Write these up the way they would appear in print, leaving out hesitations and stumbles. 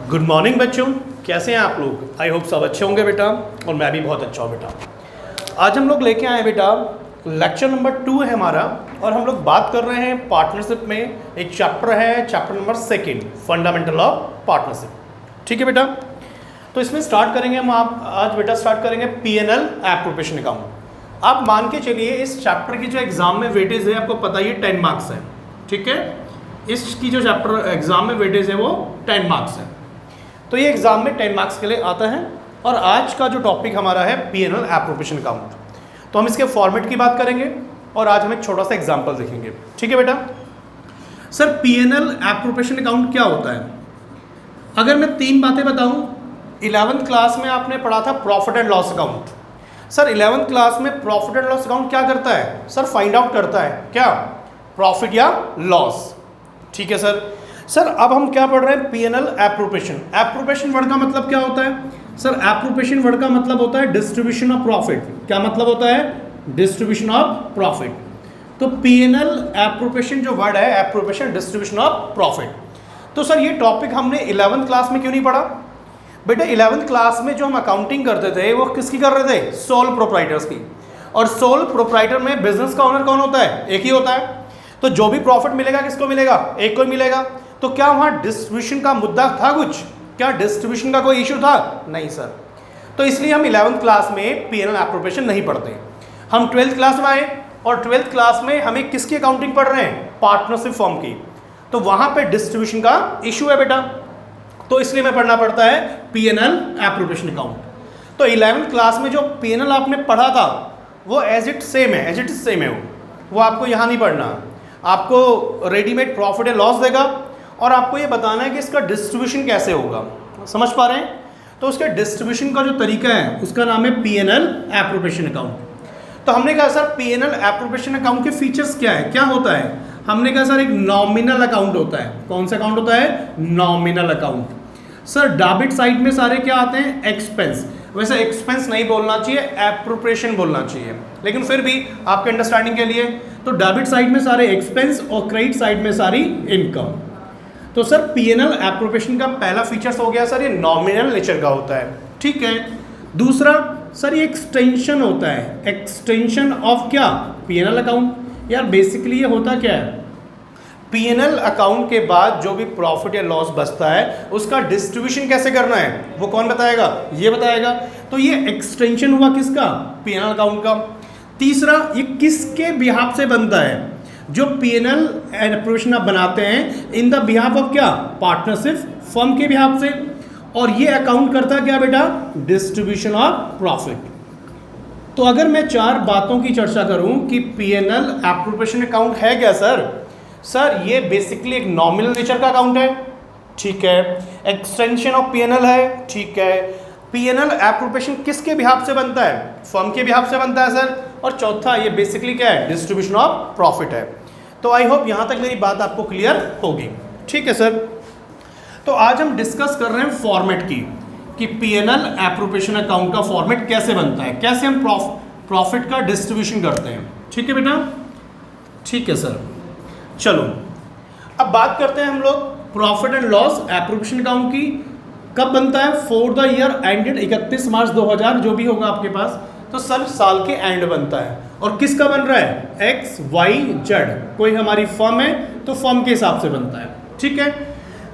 Good morning बच्चों, कैसे हैं आप लोग। आई होप सब अच्छे होंगे बेटा, और मैं भी बहुत अच्छा हूँ बेटा। आज हम लोग लेके आए बेटा लेक्चर नंबर 2 है हमारा, और हम लोग बात कर रहे हैं पार्टनरशिप में। एक चैप्टर है, chapter number 2, fundamental of partnership. ठीक है बेटा, तो इसमें स्टार्ट करेंगे हम। आप आज बेटा स्टार्ट करेंगे P&L एप्रोप्रिएशन अकाउंट। आप मान के चलिए इस चैप्टर की जो एग्जाम में वेटेज है, आपको पता ही 10 मार्क्स है। ठीक है, इसकी जो चैप्टर एग्जाम में वेटेज है वो 10 मार्क्स है। तो ये एग्जाम में 10 मार्क्स के लिए आता है। और आज का जो टॉपिक हमारा है P&L एप्रोप्रिएशन अकाउंट, तो हम इसके फॉर्मेट की बात करेंगे और आज हम एक छोटा सा एग्जांपल देखेंगे। ठीक है बेटा। सर P&L एप्रोप्रिएशन अकाउंट क्या होता है? अगर मैं 3 बातें बताऊं, 11th क्लास में आपने पढ़ा था profit and loss account. Sir 11th class में प्रॉफिट एंड लॉस अकाउंट क्या करता है? सर फाइंड आउट करता है क्या, प्रॉफिट या लॉस। ठीक है सर। सर अब हम क्या पढ़ रहे हैं? P&L appropriation. एप्रोप्रिएशन वर्ड का मतलब क्या होता है? सर एप्रोप्रिएशन वर्ड का मतलब होता है डिस्ट्रीब्यूशन ऑफ प्रॉफिट। क्या मतलब होता है? Distribution of profit. तो P&L एप्रोप्रिएशन जो वर्ड है, एप्रोप्रिएशन डिस्ट्रीब्यूशन ऑफ प्रॉफिट। तो सर ये टॉपिक हमने 11th क्लास में क्यों नहीं पढ़ा? बेटा 11th क्लास में जो हम अकाउंटिंग करते थे वो किसकी कर रहे थे? सोल प्रोप्राइटर्स की। और सोल प्रोप्राइटर में बिजनेस का ओनर कौन होता है? एक ही होता है। तो जो भी प्रॉफिट मिलेगा किसको मिलेगा? एक को ही मिलेगा। तो क्या वहाँ डिस्ट्रीब्यूशन का मुद्दा था कुछ? क्या डिस्ट्रीब्यूशन का कोई इशू था? नहीं सर। तो इसलिए हम 11th क्लास में P&L एप्रोप्रिएशन नहीं पढ़ते। हम 12th क्लास में आए और 12th क्लास में हमें किसकी अकाउंटिंग पढ़ रहे हैं? पार्टनरशिप फॉर्म की। तो वहाँ पे डिस्ट्रीब्यूशन का इशू है बेटा, तो इसलिए हमें पढ़ना पड़ता है P&L एप्रोप्रिएशन अकाउंट। तो 11th क्लास में जो P&L आपने पढ़ा था वो एज इट सेम है, एज इट सेम है वो आपको यहाँ नहीं पढ़ना। आपको रेडीमेड प्रॉफिट एंड लॉस देगा और आपको ये बताना है कि इसका डिस्ट्रीब्यूशन कैसे होगा। समझ पा रहे हैं? तो उसके डिस्ट्रीब्यूशन का जो तरीका है उसका नाम है P&L एप्रोप्रिएशन अकाउंट। तो हमने कहा सर P&L एप्रोप्रिएशन अकाउंट के फीचर्स क्या है, क्या होता है? हमने कहा सर एक नॉमिनल अकाउंट होता है। कौन सा अकाउंट होता है? Nominal account. Sir debit side में सारे क्या आते हैं? एक्सपेंस। वैसे एक्सपेंस नहीं बोलना चाहिए, एप्रोप्रिएशन बोलना चाहिए, लेकिन फिर भी आपके अंडरस्टैंडिंग के लिए तो डेबिट साइड में सारे एक्सपेंस और क्रेडिट साइड में सारी इनकम। तो सर P&L एप्रोप्रिएशन का पहला फीचर्स हो गया सर ये नॉमिनल नेचर का होता है। ठीक है। दूसरा सर ये एक्सटेंशन होता है। एक्सटेंशन ऑफ क्या? P&L account. यार बेसिकली ये होता क्या है? P&L अकाउंट के बाद जो भी प्रॉफिट या लॉस बचता है उसका डिस्ट्रीब्यूशन कैसे करना है वो कौन बताएगा? ये बताएगा। तो ये एक्सटेंशन हुआ किसका? P&L अकाउंट का। तीसरा ये किसके बिहाफ से बनता है? जो P&L एप्रोप्रिएशन आप बनाते हैं इन द बिहाफ ऑफ क्या? पार्टनरशिप फर्म के बिहाफ से। और ये अकाउंट करता क्या बेटा? Distribution of profit. तो अगर मैं 4 बातों की चर्चा करूं कि P&L एप्रोप्रिएशन अकाउंट है क्या सर? सर ये बेसिकली एक नॉमिनल नेचर का अकाउंट है। ठीक है। एक्सटेंशन ऑफ P&L है। ठीक है। P&L एप्रोप्रिएशन किसके बिहाफ से बनता है? फर्म के बिहाफ से बनता है सर। और चौथा ये बेसिकली क्या है? डिस्ट्रीब्यूशन ऑफ प्रॉफिट है। तो आई होप यहाँ तक मेरी बात आपको क्लियर होगी। ठीक है सर। तो आज हम डिस्कस कर रहे हैं फॉर्मेट की कि P&L एप्रोप्रिएशन अकाउंट का फॉर्मेट कैसे बनता है, कैसे हम प्रॉफिट का डिस्ट्रीब्यूशन करते हैं। ठीक है बेटा। ठीक है सर। चलो अब बात करते हैं हम लोग profit and loss appropriation account की। कब बनता है? फॉर द ईयर एंडेड 31 मार्च 2000, जो भी होगा आपके पास। तो सर साल के एंड बनता है। और किसका बन रहा है? X Y Z. कोई हमारी फर्म है तो फर्म के हिसाब से बनता है। ठीक है।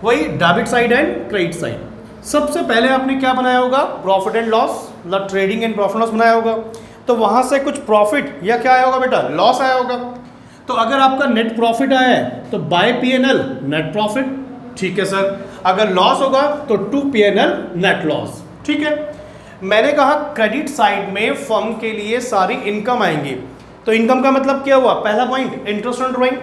वही debit side and credit side. सबसे पहले आपने क्या बनाया होगा? प्रॉफिट एंड लॉस, मतलब ट्रेडिंग एंड प्रॉफिट लॉस बनाया होगा। तो वहां से कुछ प्रॉफिट या क्या आया होगा बेटा? लॉस आया होगा। तो अगर आपका नेट प्रॉफिट आया है तो बाय P&L नेट प्रॉफिट। ठीक है सर। अगर लॉस होगा तो टू P&L नेट लॉस। ठीक है। मैंने कहा क्रेडिट साइड में फर्म के लिए सारी इनकम आएंगी। तो इनकम का मतलब क्या हुआ? पहला point interest on drawing.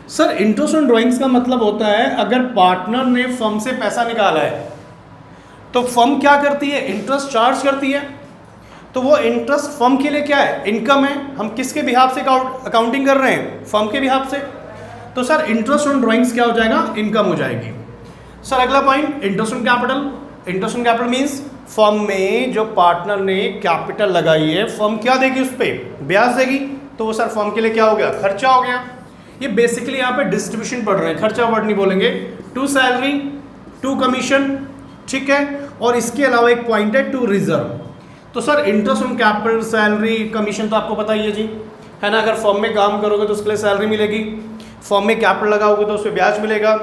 Sir interest on drawings का मतलब होता है अगर पार्टनर ने फर्म से पैसा निकाला है तो फर्म क्या करती है? इंटरेस्ट चार्ज करती है। तो वो इंटरेस्ट फर्म के लिए क्या है? इनकम है। हम किसके बिहाफ से अकाउंटिंग कर रहे हैं? फर्म के बिहाफ से। तो सर इंटरेस्ट ऑन ड्राइंग्स क्या हो जाएगा? इनकम हो जाएगी। सर अगला point interest on capital. Interest on capital means firm में जो पार्टनर ने कैपिटल लगाई है फर्म क्या देगी? उस पर ब्याज देगी। तो वो सर फर्म के लिए क्या हो गया? खर्चा हो गया। ये बेसिकली यहाँ पे डिस्ट्रीब्यूशन पढ़ रहे हैं, खर्चा वर्ड नहीं बोलेंगे। टू सैलरी, टू कमीशन, ठीक है, और इसके अलावा एक पॉइंट है टू रिजर्व। तो sir interest on capital, salary, commission तो आपको पता ही है जी, है ना। अगर फर्म में काम करोगे तो उसके लिए सैलरी मिलेगी, फर्म में कैपिटल लगाओगे तो उस पर ब्याज मिलेगा,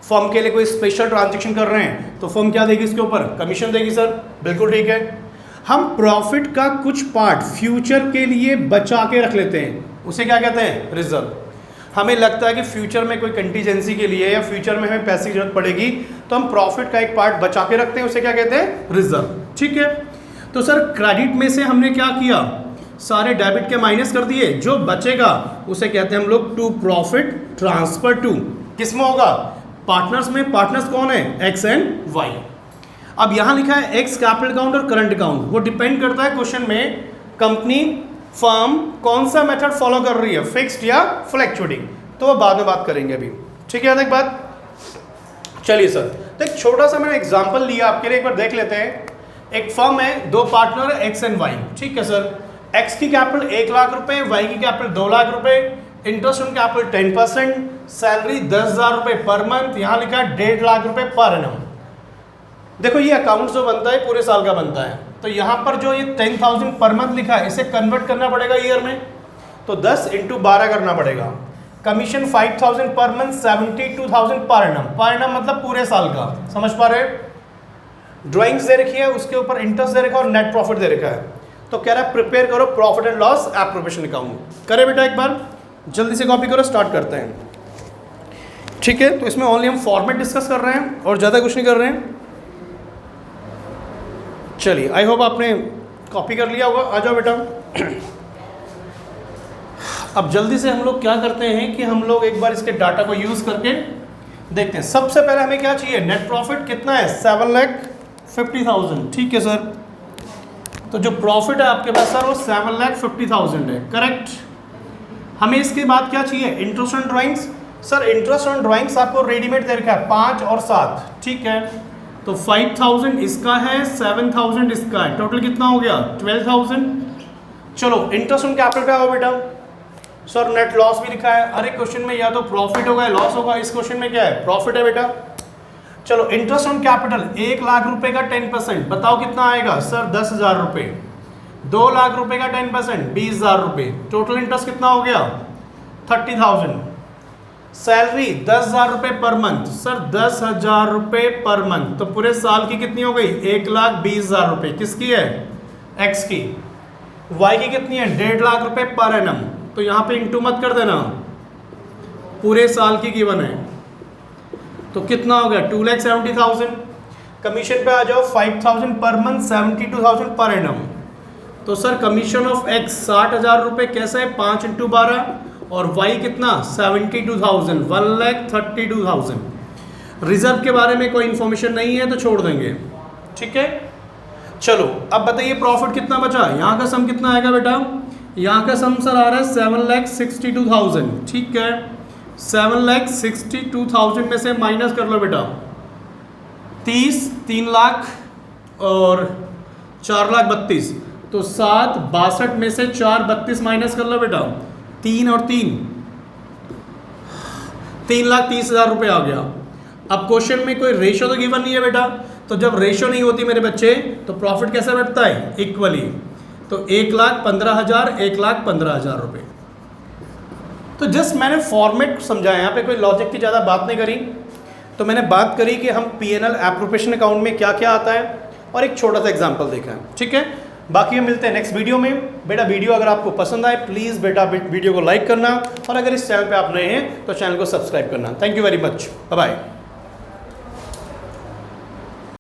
फर्म के लिए कोई स्पेशल ट्रांजेक्शन कर रहे हैं तो फर्म क्या देगी इसके ऊपर, कमीशन देगी सर, बिल्कुल ठीक है। हम प्रॉफिट का कुछ पार्ट फ्यूचर के लिए बचा के रख लेते हैं, उसे क्या कहते हैं, रिजर्व। हमें लगता है कि फ्यूचर में कोई कंटीजेंसी के लिए या फ्यूचर में हमें पैसे की जरूरत पड़ेगी तो हम प्रॉफिट का एक पार्ट बचा के रखते हैं, उसे क्या कहते हैं, रिजर्व, ठीक है। तो सर क्रेडिट में से हमने क्या किया, सारे डेबिट के माइनस कर दिए, जो बचेगा उसे कहते हैं हम लोग टू प्रॉफिट ट्रांसफर टू, किस में होगा, पार्टनर्स में। पार्टनर्स कौन है, एक्स एंड वाई। अब यहां लिखा है एक्स कैपिटल अकाउंट और करंट अकाउंट, वो डिपेंड करता है क्वेश्चन में कंपनी फर्म कौन सा मेथड फॉलो कर रही है, फिक्स्ड या फ्लैक्चुएटिंग, तो वो बाद में बात करेंगे अभी, ठीक है। एक बात, चलिए सर, तो एक छोटा सा मैंने एग्जांपल लिया आपके लिए, एक बार देख लेते हैं। एक फर्म है, दो पार्टनर है एक्स एंड वाई, ठीक है सर। एक्स की कैपिटल 1 लाख रुपए, वाई की कैपिटल 2 लाख रुपए, इंटरेस्ट ऑन कैपिटल 10%, सैलरी 10,000 रुपए पर मंथ, यहाँ लिखा है 1.5 लाख रुपए पर एनम। देखो ये अकाउंट जो बनता है पूरे साल का बनता है, तो यहाँ पर जो ये 10,000 पर मंथ लिखा है इसे कन्वर्ट करना पड़ेगा ईयर में, तो 10 × 12 करना पड़ेगा। Commission 5,000 per month, 72,000 per annum मतलब पूरे साल का, समझ पा रहे हैं। ड्राइंग्स दे रखी है, उसके ऊपर इंटरेस्ट दे रखा है और नेट प्रॉफिट दे रखा है, तो कह रहा है प्रिपेयर करो profit and loss appropriation account. करे बेटा एक बार जल्दी से कॉपी करो, स्टार्ट करते हैं, ठीक है। तो इसमें ओनली हम फॉर्मेट डिस्कस कर रहे हैं और ज़्यादा कुछ नहीं कर रहे हैं। चलिए, आई होप आपने कॉपी कर लिया होगा, आ जाओ बेटा। अब जल्दी से हम लोग क्या करते हैं कि हम लोग एक बार इसके डाटा को यूज़ करके देखते हैं। सबसे पहले हमें क्या चाहिए, नेट प्रॉफिट कितना है, 7,50,000, ठीक है सर। तो जो प्रॉफिट है आपके पास सर वो 7,50,000 है, करेक्ट। हमें इसके बाद क्या चाहिए, interest on drawings. Sir interest on drawings आपको रेडीमेड दे रखा है 5 और 7, ठीक है। तो 5,000 इसका है, 7,000 इसका है, टोटल कितना हो गया, 12,000। चलो इंटरेस्ट ऑन कैपिटल क्या होगा बेटा, सर नेट लॉस भी लिखा है। अरे क्वेश्चन में या तो प्रॉफिट होगा या लॉस होगा, इस क्वेश्चन में क्या है, प्रॉफिट है बेटा। चलो इंटरेस्ट ऑन कैपिटल 1 लाख रुपए का 10%, बताओ कितना आएगा सर, 10,000 रुपए। 2 लाख रुपए का 10%, 20,000 रुपए, टोटल इंटरेस्ट कितना हो गया, 30,000। सैलरी 10,000 रुपए पर मंथ, सर 10,000 रुपए पर मंथ, तो पूरे साल की कितनी हो गई, 1,20,000 रुपए, किसकी है, एक्स की। वाई की कितनी है, 1.5 लाख रुपए पर एनम, तो यहाँ पे इंटू मत कर देना, पूरे साल की गिवन है, तो कितना हो गया, 2,70,000। कमीशन पे आ जाओ, 5,000 पर मंथ, 72,000 पर एनम। तो सर कमीशन ऑफ एक्स 60,000 रुपए, कैसे है, 5 × 12, और वाई कितना, 72,000, 1,32,000। रिजर्व के बारे में कोई इंफॉर्मेशन नहीं है तो छोड़ देंगे, ठीक है। चलो अब बताइए प्रॉफिट कितना बचा, यहाँ का सम कितना आएगा बेटा, यहाँ का सम सर आ रहा है 7,62,000, ठीक है। 7,62,000 में से माइनस कर लो बेटा 30, 3 लाख और 4,32,000, तो 7,62 में से 4,32 माइनस कर लो बेटा, 3 और 3, 3,30,000 रुपये आ गया। अब क्वेश्चन में कोई रेशो तो गिवन नहीं है बेटा, तो जब रेशो नहीं होती मेरे बच्चे तो प्रॉफिट कैसे बढ़ता है, इक्वली, तो 1,15,000, 1,15,000 रुपये। तो जस्ट मैंने फॉर्मेट समझाया, यहाँ पे कोई लॉजिक की ज़्यादा बात नहीं करी, तो मैंने बात करी कि हम P&L एप्रोप्रिएशन अकाउंट में क्या क्या आता है और एक छोटा सा एग्जांपल देखा है, ठीक है। बाकी हम मिलते हैं नेक्स्ट वीडियो में। बेटा वीडियो अगर आपको पसंद आए प्लीज़ बेटा वीडियो को लाइक करना, और अगर इस चैनल पे आप नए हैं तो चैनल को सब्सक्राइब करना। Thank you very much, bye bye.